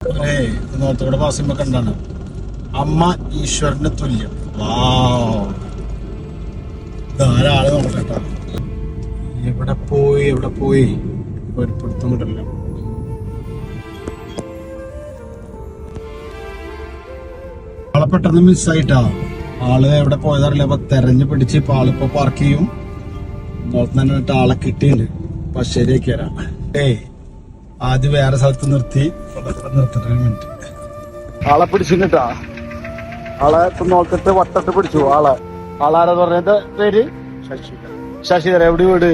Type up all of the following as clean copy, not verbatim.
നോർത്തോടെ പാസിമ്പോ കണ്ടാണ് അമ്മ ഈശ്വരന് തുല്യം. ധാരാള് നോക്കട്ടെ. എവിടെ പോയി ഒരു പിടുത്തം കിട്ടില്ല. ആളെ പെട്ടെന്ന് മിസ്സായിട്ടാ. ആള് എവിടെ പോയതറിയില്ല. അപ്പൊ തെരഞ്ഞു പിടിച്ച് ഇപ്പൊ ആളിപ്പോ പാർക്ക് ചെയ്യും. തന്നെ ആളെ കിട്ടിയിട്ടുണ്ട്. അപ്പൊ ശരിയാക്കി തരാം. ആദ്യം വേറെ സ്ഥലത്ത് നിർത്തി നിർത്തിട്ട് ഒരു മിനിറ്റ്. ആളെ പിടിച്ചിട്ടാ. ആളെ നോക്കത്ത് വട്ടത്ത് പിടിച്ചു. ആളാരാ പറഞ്ഞത് പേര്? ശശിധരൻ. എവിടെ വീട്?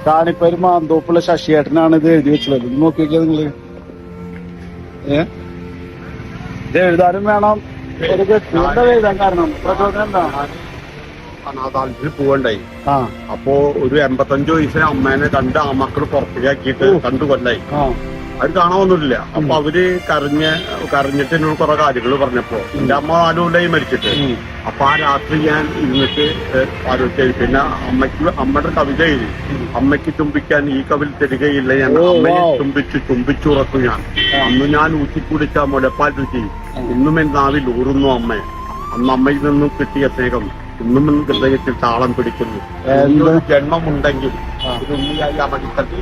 കാണിപ്പേര് മാന്തോപ്പുള്ള ശശിയേട്ടനാണ് ഇത് എഴുതി വെച്ചത്. നോക്കി നോക്കിയാ നിങ്ങള്. ഇത് എഴുതാനും വേണം. എന്താ എഴുതാൻ കാരണം? പ്രചോദനം എന്താ? അനാഥാലയത്തിൽ പോവണ്ടായി. അപ്പോ ഒരു 85 വയസ്സിലെ അമ്മേനെ 2 ആമക്കള് പുറത്തേക്കാക്കിയിട്ട് 2 കൊല്ലായി. അത് കാണാനൊന്നുമില്ല. അപ്പൊ അവര് കരഞ്ഞിട്ട് എന്നോട് കുറെ കാര്യങ്ങൾ പറഞ്ഞപ്പോ എന്റെ അമ്മ 4 കൊല്ലായി മരിച്ചിട്ട്. അപ്പൊ ആ രാത്രി ഞാൻ ഇരുന്നിട്ട് ആലോചിച്ചു. പിന്നെ അമ്മയുടെ കവിത എഴുതി. അമ്മയ്ക്ക് ചുംബിക്കാൻ ഈ കവിൽ തരികയില്ല ഞാൻ, അമ്മയെ ചുംബിച്ചുറക്കും ഞാൻ. അന്ന് ഞാൻ ഊറ്റിക്കുടിച്ച മുലപ്പാൽ രുചി ഇന്നും എൻ നാവിൽ ഊറുന്നു അമ്മ. അന്ന് അമ്മയിൽ നിന്നും കിട്ടിയ സ്നേഹം ഇന്നും ഹൃദയത്തിൽ താളം പിടിക്കുന്നു. ജന്മമുണ്ടെങ്കിൽ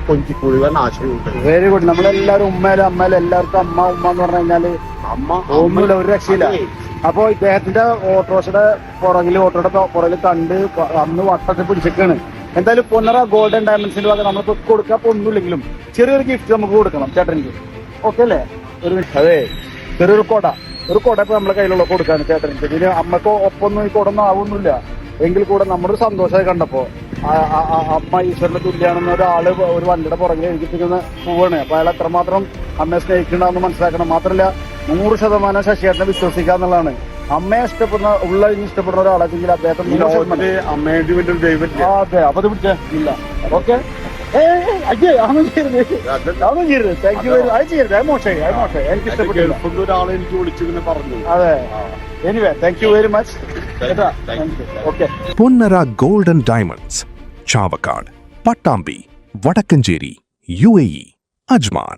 കൊഞ്ചിക്കുഴുവാൻ ആശയമുണ്ട്. Very good. നമ്മളെല്ലാരും അമ്മയിലും എല്ലാവർക്കും അമ്മ എന്ന് പറഞ്ഞു കഴിഞ്ഞാല് ഒന്നുമില്ല, ഒരു രക്ഷയില്ല. അപ്പൊ ഇദ്ദേഹത്തിന്റെ ഓട്ടോയുടെ പുറകിൽ കണ്ട് അന്ന് വട്ടത്തെ പിടിച്ചേക്കാണ്. എന്തായാലും പൊന്നറ ഗോൾഡൻ ഡയമണ്ട്സിന്റെ ഭാഗം നമ്മളിപ്പോ കൊടുക്കാൻ ഒന്നുമില്ലെങ്കിലും ചെറിയൊരു ഗിഫ്റ്റ് നമുക്ക് കൊടുക്കണം ചേട്ടനിക്ക്. ഓക്കെ അല്ലേ? അതെ, ചെറിയൊരു കൊട ഇപ്പൊ നമ്മളെ കയ്യിലുള്ള കൊടുക്കാണ് ചേട്ടനിക്ക്. ഇതിന് അമ്മക്ക് ഒപ്പൊന്നും ഈ കൊടൊന്നും ആവുന്നില്ല. എങ്കിൽ കൂടെ നമ്മുടെ ഒരു സന്തോഷമായി കണ്ടപ്പോ അമ്മ ഈശ്വരന് തുല്യാണെന്ന ഒരാള് ഒരു വണ്ടിയുടെ പുറകെ എഴുതിപ്പിക്കുന്ന പോവാണ്. അപ്പൊ അയാൾ എത്രമാത്രം അമ്മയെ സ്നേഹിക്കണ്ടെന്ന് മനസ്സിലാക്കണം. മാത്രമല്ല 100% ശശിയേട്ടനെ വിശ്വസിക്കുക എന്നുള്ളതാണ്. അമ്മയെ ഇഷ്ടപ്പെടുന്ന ഒരാളെങ്കിൽ അദ്ദേഹത്തെ അതെ. അപ്പൊ അത് പിടിച്ചേ ഇല്ല. ഓക്കെ. ഒരാളെ എനിക്ക് വിളിച്ചിങ്ങനെ പറഞ്ഞു. അതെ. Anyway thank you very much. Okay. Ponnara golden diamonds, Chavakkad, Pattambi, Vadakkanchery, UAE, Ajman.